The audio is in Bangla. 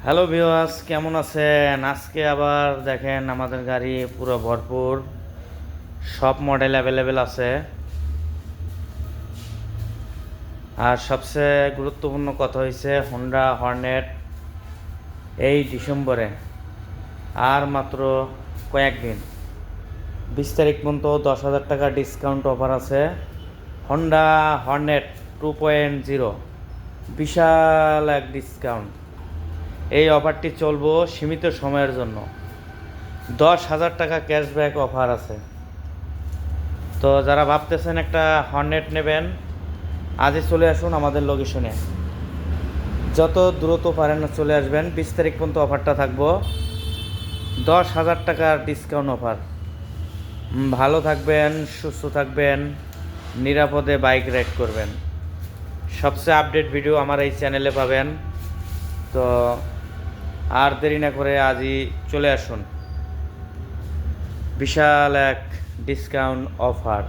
হ্যালো ভিউয়ার্স, কেমন আছেন? আজকে আবার দেখেন আমাদের গাড়ি পুরো ভরপুর, সব মডেল অ্যাভেলেবেল আছে। আর সবচেয়ে গুরুত্বপূর্ণ কথা হয়েছে হোন্ডা হর্নেট এই ডিসেম্বরে আর মাত্র কয়েকদিন 20 তারিখ পর্যন্ত 10,000 টাকা ডিসকাউন্ট অফার আছে। হোন্ডা হর্নেট 2.0 বিশাল এক ডিসকাউন্ট। এই অফারটি চলবো সীমিত সময়ের জন্য। 10,000 টাকা ক্যাশব্যাক অফার আছে। তো যারা ভাবতেছেন একটা হর্নেট নেবেন, আজই চলে আসুন আমাদের লোকেশনে। যত দ্রুত পারেন চলে আসবেন। 20 তারিখ পর্যন্ত অফারটা থাকবো, 10,000 টাকার ডিসকাউন্ট অফার। ভালো থাকবেন, সুস্থ থাকবেন, নিরাপদে বাইক রাইড করবেন। সবচেয়ে আপডেট ভিডিও আমার এই চ্যানেলে পাবেন। তো আর দেরি না করে আজই চলে আসুন। বিশাল এক ডিসকাউন্ট অফার।